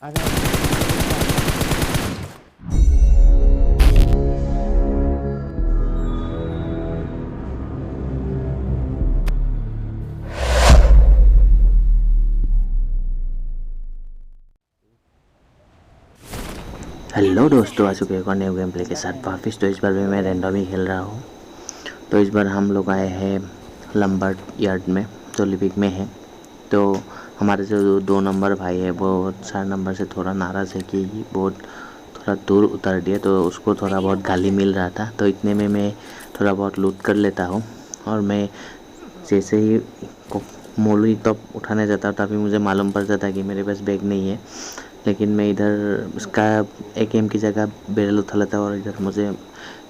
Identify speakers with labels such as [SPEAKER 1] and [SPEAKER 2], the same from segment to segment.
[SPEAKER 1] Hello दोस्तों, आ चुके हैं न्यू गेम प्ले के साथ वापस। तो इस बार भी मैं रैंडम ही खेल रहा हूँ। तो इस बार हम लोग आए हैं लंबर्ड यार्ड में, जो लिपिक में है। तो हमारे जो 2 नंबर भाई है वो 4 नंबर से थोड़ा नाराज़ है कि बहुत थोड़ा दूर उतर दिया, तो उसको थोड़ा बहुत गाली मिल रहा था। तो इतने में मैं थोड़ा बहुत लूट कर लेता हूँ। और मैं जैसे ही मोली तब उठाने जाता हूँ तभी मुझे मालूम पड़ जाता है कि मेरे पास बैग नहीं है। लेकिन मैं इधर उसका AKM की जगह बैरल उठा लेता हूँ और इधर मुझे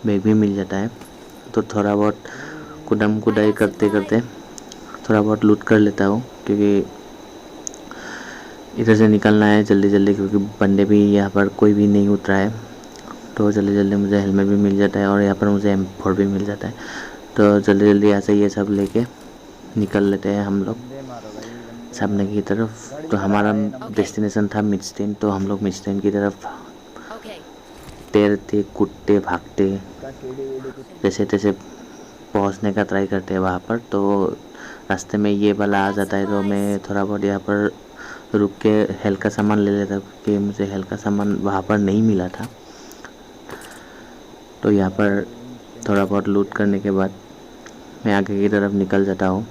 [SPEAKER 1] बैग भी मिल जाता है। तो थोड़ा बहुत कुदम कुदाई करते करते थोड़ा बहुत लूट कर लेता हूँ, क्योंकि इधर से निकलना है जल्दी जल्दी, क्योंकि बंदे भी यहाँ पर कोई भी नहीं उतरा है। तो जल्दी जल्दी मुझे हेलमेट भी मिल जाता है और यहाँ पर मुझे M4 भी मिल जाता है। तो जल्दी जल्दी यहाँ से ये सब लेके निकल लेते हैं हम लोग सामने की तरफ। तो हमारा डेस्टिनेशन था मिडस्टेन। तो हम लोग मिडस्टेन की तरफ तैरते कूदते भागते जैसे तैसे पहुंचने का ट्राई करते हैं वहाँ पर। तो रास्ते में ये वाला आ जाता है तो मैं थोड़ा बहुत यहाँ पर रुक के हल्का सामान ले लेता हूँ, क्योंकि मुझे हल्का सामान वहाँ पर नहीं मिला था। तो यहाँ पर थोड़ा बहुत लूट करने के बाद मैं आगे की तरफ निकल जाता हूँ।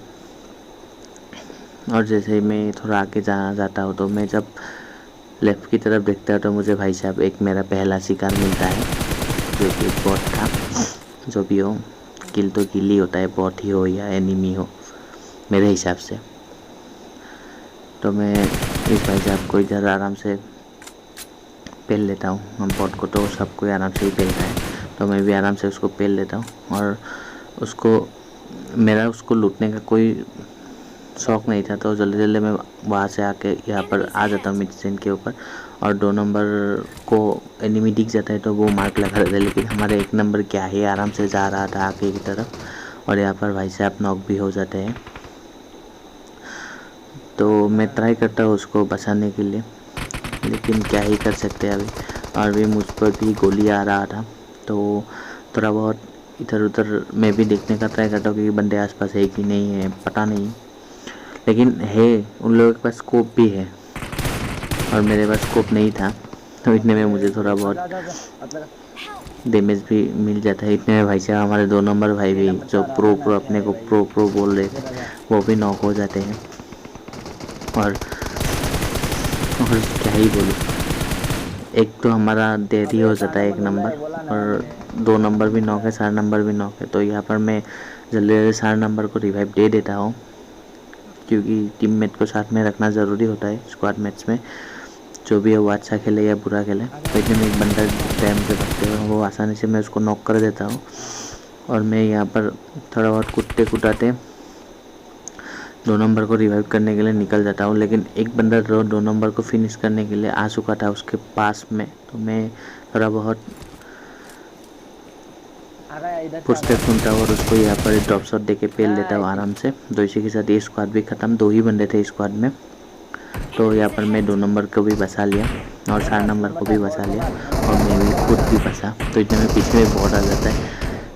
[SPEAKER 1] और जैसे ही मैं थोड़ा आगे जाता हूँ तो मैं जब लेफ़्ट की तरफ देखता हूँ तो मुझे भाई साहब एक मेरा पहला शिकार मिलता है, जो कि बॉट था। जो भी हो, किल तो किल ही होता है, बॉट ही हो या एनिमी हो मेरे हिसाब से। तो मैं इस भाई साहब को इधर आराम से पेल लेता हूँ। हम बॉट को तो सबको आराम से ही पेलता है, तो मैं भी आराम से उसको पेल लेता हूँ। और मेरा उसको लूटने का कोई शौक़ नहीं था, तो जल्दी जल्दी मैं वहाँ से आके यहाँ पर आ जाता हूँ मिडस्टेन के ऊपर। और 2 नंबर को एनिमी दिख जाता है तो वो मार्क लगा देता है, लेकिन हमारे 1 नंबर क्या है आराम से जा रहा था आगे की तरफ। और यहाँ पर भाई साहब नॉक भी हो जाते हैं। तो मैं ट्राई करता हूँ उसको बचाने के लिए, लेकिन क्या ही कर सकते हैं अभी। और भी मुझ पर भी गोली आ रहा था, तो थोड़ा बहुत इधर उधर मैं भी देखने का ट्राई करता हूँ कि बंदे आसपास है कि नहीं है, पता नहीं। लेकिन है, उन लोगों के पास स्कोप भी है और मेरे पास स्कोप नहीं था। तो इतने में मुझे थोड़ा बहुत डैमेज भी मिल जाता है। इतने में भाई साहब हमारे 2 नंबर भाई भी, जो प्रो अपने को प्रो बोल रहे थे, वो भी नॉक हो जाते हैं। और क्या ही बोलूँ, एक तो हमारा देरी हो जाता है 1 नंबर, और 2 नंबर भी नॉक है, 4 नंबर भी नॉक है। तो यहाँ पर मैं जल्दी जल्दी 4 नंबर को रिवाइव दे देता हूँ, क्योंकि टीममेट को साथ में रखना ज़रूरी होता है स्क्वाड मैच में। जो भी है वो अच्छा खेले या बुरा खेले। तो इतने में एक बंदा डैम से भागते हुए वो आसानी से मैं उसको नॉक कर देता हूँ। और मैं यहाँ पर थोड़ा बहुत कुत्ते कुटाते 2 नंबर को रिवाइव करने के लिए निकल जाता हूँ। लेकिन एक बंदा 2 नंबर को फिनिश करने के लिए आ चुका था उसके पास में। तो मैं थोड़ा बहुत फुटस्टेप सुनता हूँ और उसको यहाँ पर ड्रॉप शॉट देके पेल देता हूँ आराम से। तो इसी के साथ ये स्क्वाड भी ख़त्म। 2 ही बंदे थे स्क्वाड में। तो यहाँ पर मैं 2 नंबर को भी बचा लिया और 4 नंबर को भी बचा लिया, और मैं भी खुद भी बचा। तो इतने में पीछे में बॉट आ जाता है।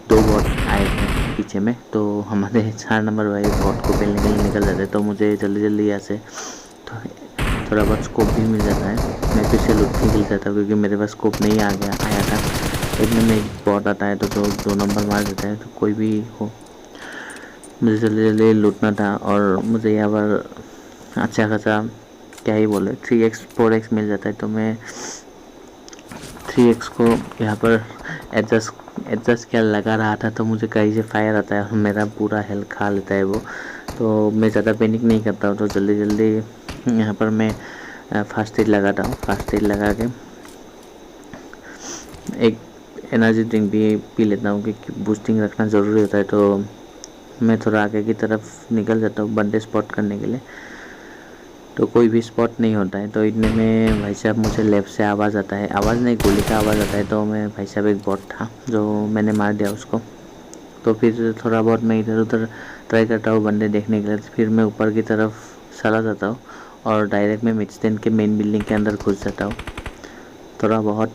[SPEAKER 1] 2 बॉट आए थे पीछे में, तो हमारे 4 नंबर भाई बॉट को पेलने के लिए निकल जाते। तो मुझे जल्दी जल्दी यहाँ से थोड़ा बहुत स्कोप भी मिल जाता है। मैं फिर से लूट के खेल जाता हूँ, क्योंकि मेरे पास स्कोप नहीं आया था। इतने में एक बॉट आता है तो 2 नंबर मार देता है। तो कोई भी हो, मुझे जल्दी जल्दी लूटना था। और मुझे यहाँ पर अच्छा खासा क्या ही बोले 3x 4x मिल जाता है। तो मैं 3x को यहाँ पर एडजस्ट क्या लगा रहा था, तो मुझे कहीं से फायर आता है और मेरा पूरा हेल्थ खा लेता है वो। तो मैं ज़्यादा पैनिक नहीं करता हूँ। तो जल्दी जल्दी यहाँ पर मैं फास्ट एड लगाता हूँ। फास्ट एड लगा के एक एनर्जी ड्रिंक भी पी लेता हूँ, क्योंकि बूस्टिंग रखना ज़रूरी होता है। तो मैं थोड़ा आगे की तरफ निकल जाता हूँ बंदे स्पॉट करने के लिए। तो कोई भी स्पॉट नहीं होता है। तो इतने में भाई साहब मुझे लेफ़्ट से आवाज़ आता है, आवाज़ नहीं गोली का आवाज़ आता है। तो मैं भाई साहब एक बॉट था जो मैंने मार दिया उसको। तो फिर थोड़ा बहुत मैं इधर उधर ट्राई करता हूँ बंदे देखने के लिए। फिर मैं ऊपर की तरफ चला जाता हूँ और डायरेक्ट मैं मिडस्टैंड के मेन बिल्डिंग के अंदर घुस जाता हूँ। थोड़ा बहुत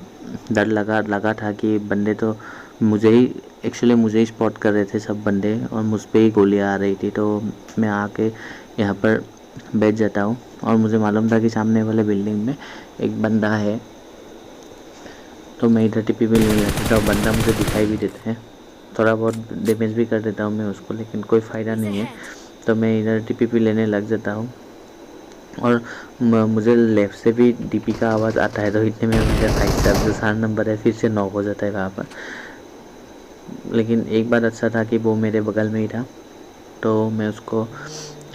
[SPEAKER 1] डर लगा था कि बंदे तो मुझे ही स्पॉट कर रहे थे सब बंदे, और मुझ पे ही गोलियाँ आ रही थी। तो मैं आके यहाँ पर बैठ जाता हूँ और मुझे मालूम था कि सामने वाले बिल्डिंग में एक बंदा है। तो मैं इधर टीपी भी लेने लगता हूँ। बंदा मुझे दिखाई भी देता है, थोड़ा बहुत डैमेज भी कर देता हूँ मैं उसको, लेकिन कोई फ़ायदा नहीं है। तो मैं इधर टीपी लेने लग जाता हूँ और मुझे लेफ़्ट से भी डीपी का आवाज़ आता है। तो इतने में मेरा भाई साहब जो 4 नंबर है फिर से नॉक हो जाता है वहाँ पर। लेकिन एक बात अच्छा था कि वो मेरे बगल में ही था, तो मैं उसको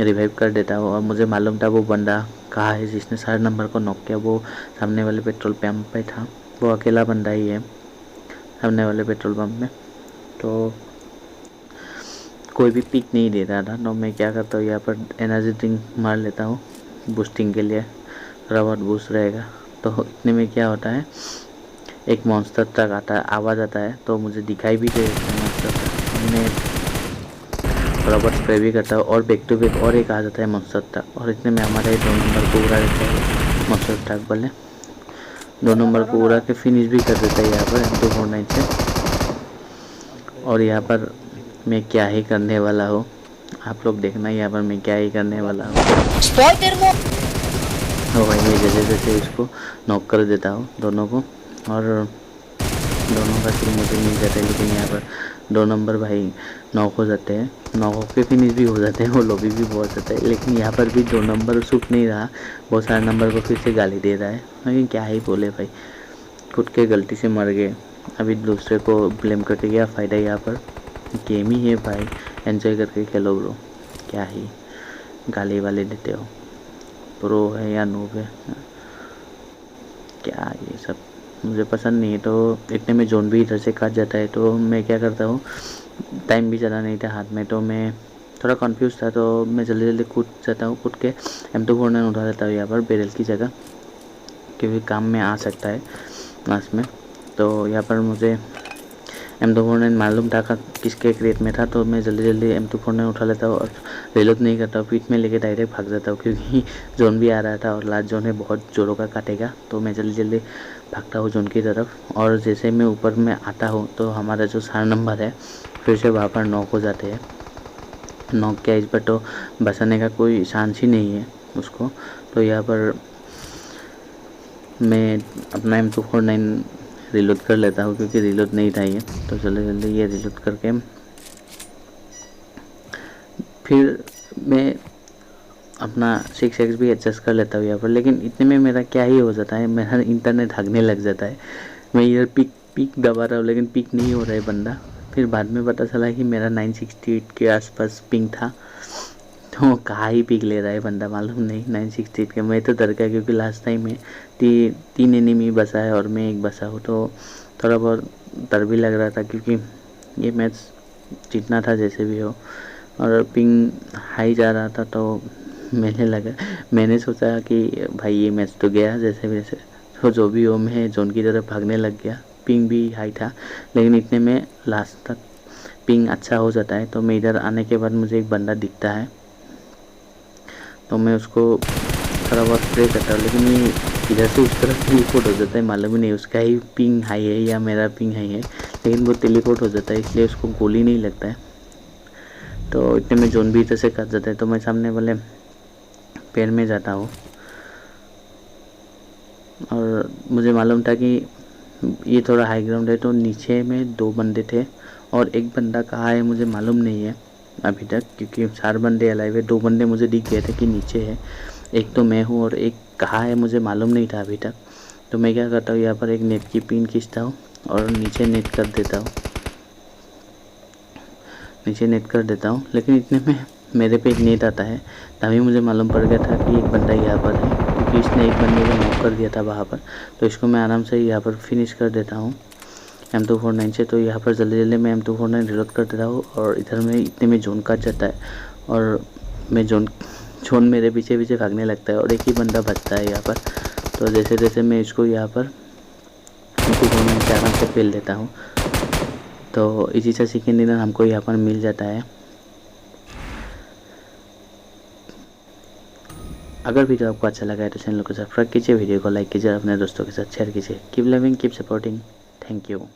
[SPEAKER 1] रिवाइव कर देता हूँ। और मुझे मालूम था वो बंदा कहाँ है जिसने 4 नंबर को नॉक किया। वो सामने वाले पेट्रोल पंप पे था। वो अकेला बंदा ही है सामने वाले पेट्रोल पंप में। तो कोई भी पिक नहीं दे रहा था। तो मैं क्या करता हूँ, यहाँ पर एनर्जी ड्रिंक मार लेता हूँ बूस्टिंग के लिए, थोड़ा बहुत बूस्ट रहेगा। तो इतने में क्या होता है, एक मॉन्स्टर ट्रक आता है, आवाज़ आता है। तो मुझे दिखाई भी दे मॉन्स्टर ट्रक। मैं थोड़ा बहुत स्प्रे भी करता हूँ और बैक टू बैक और एक आ जाता है मॉन्स्टर ट्रक। और इतने में हमारे 2 नंबर को उड़ा देता है मॉन्स्टर ट्रक वाले। 2 नंबर को उड़ा के फिनिश भी कर देता है यहाँ पर M249 से। और यहाँ पर मैं क्या ही करने वाला हूँ, आप लोग देखना यहाँ पर मैं क्या ही करने वाला हूँ। तो भाई मैं जैसे जैसे इसको नॉक कर देता हूँ दोनों को, और दोनों का किल मुझे मिल जाता है। लेकिन यहाँ पर 2 नंबर भाई नॉक हो जाते हैं, नॉक होकर फिनिश भी हो जाते हैं, वो लॉबी भी पहुँच जाता है। लेकिन यहाँ पर भी 2 नंबर सूट नहीं रहा, वो 4 नंबर को फिर से गाली दे रहा है। लेकिन क्या ही बोले भाई, खुद के गलती से मर गए, अभी दूसरे को ब्लेम करके क्या फ़ायदा। यहाँ पर गेम ही है भाई, एंजॉय करके खेलो ब्रो, क्या ही गाली वाले देते हो। प्रो है या नूब है, क्या ये सब मुझे पसंद नहीं है। तो इतने में जोन भी इधर से काट जाता है। तो मैं क्या करता हूँ, टाइम भी ज़्यादा नहीं था हाथ में, तो मैं थोड़ा कंफ्यूज था। तो मैं जल्दी जल्दी कूद जाता हूँ, कूद के M249 उठा लेता हूँ यहाँ पर बैरल की जगह, क्योंकि काम में आ सकता है लास्ट में। तो यहाँ पर मुझे M249 मालूम था किसके क्रेट में था। तो मैं जल्दी जल्दी M249 उठा लेता हूँ और रिलोड नहीं करता हूँ, पीठ में लेके डायरेक्ट भाग जाता हूँ, क्योंकि जोन भी आ रहा था और लास्ट जोन है, बहुत जोरों का काटेगा। तो मैं जल्दी जल्दी भागता हूँ जोन की तरफ। और जैसे मैं ऊपर में आता हूँ तो हमारा जो 4 नंबर है फिर से वहाँ पर नॉक हो जाते हैं। नॉक किया इस पर तो बचाने का कोई चांस ही नहीं है उसको। तो यहाँ पर मैं अपना M249 रिलोड कर लेता हूँ, क्योंकि रिलोड नहीं था ये। तो जल्दी जल्दी ये रिलोड करके फिर मैं अपना 6x भी एडजस्ट कर लेता हूँ यहाँ पर। लेकिन इतने में मेरा क्या ही हो जाता है, मेरा इंटरनेट भागने लग जाता है। मैं इधर पिक दबा रहा हूँ लेकिन पिक नहीं हो रहा है बंदा। फिर बाद में पता चला कि मेरा 968 के आसपास पिंग था। तो कहाँ ही पिक ले रहा है बंदा मालूम नहीं, 968 के। मैं तो डर गया, क्योंकि लास्ट टाइम में 3 एनिमी बचा है और मैं एक बचा हूँ। तो थोड़ा बहुत डर भी लग रहा था, क्योंकि ये मैच जीतना था जैसे भी हो। और पिंग हाई जा रहा था, तो मैंने सोचा कि भाई ये मैच तो गया जैसे वैसे। तो जो भी हो, मैं जोन की तरफ भागने लग गया। पिंग भी हाई था, लेकिन इतने में लास्ट तक पिंग अच्छा हो जाता है। तो मैं इधर आने के बाद मुझे एक बंदा दिखता है, तो मैं उसको थोड़ा बहुत स्प्रे करता हूँ। लेकिन ये इधर से उस तरफ टेलीपोर्ट हो जाता है, मालूम ही नहीं उसका ही पिंग हाई है या मेरा पिंग हाई है। लेकिन वो टेलीपोर्ट हो जाता है, इसलिए उसको गोली नहीं लगता है। तो इतने में जोन भी इधर से कट जाता है। तो मैं सामने वाले पेड़ में जाता हूँ, और मुझे मालूम था कि ये थोड़ा हाई ग्राउंड है। तो नीचे में 2 बंदे थे, और एक बंदा कहाँ है मुझे मालूम नहीं है अभी तक, क्योंकि 4 बंदे अलाइव है। 2 बंदे मुझे दिख गए थे कि नीचे है, एक तो मैं हूँ और एक कहाँ है मुझे मालूम नहीं था अभी तक। तो मैं क्या करता हूँ, यहाँ पर एक नेट की पिन खींचता हूँ और नीचे नेट कर देता हूँ, लेकिन इतने में मेरे पे एक नेट आता है। तभी मुझे मालूम पड़ गया था कि एक बंदा यहाँ पर है, क्योंकि इसने एक बंदे को नॉक कर दिया था वहाँ पर। तो इसको मैं आराम से यहाँ पर फिनिश कर देता हूँ M249 से। तो यहाँ पर जल्दी जल्दी मैं M249 रिलोड कर देता हूँ, और इधर में इतने में जोन कट जाता है, और मैं जोन मेरे पीछे पीछे भागने लगता है, और एक ही बंदा बचता है यहाँ पर। तो जैसे जैसे मैं इसको यहाँ पर M249 से आराम से पेल देता हूँ, तो इसी से सेकेंड डिनर हमको यहाँ पर मिल जाता है। अगर वीडियो आपको अच्छा लगा है तो चैनल को सब्सक्राइब कीजिए, वीडियो को लाइक कीजिए, अपने दोस्तों के साथ शेयर कीजिए। Keep loving, keep supporting, thank you.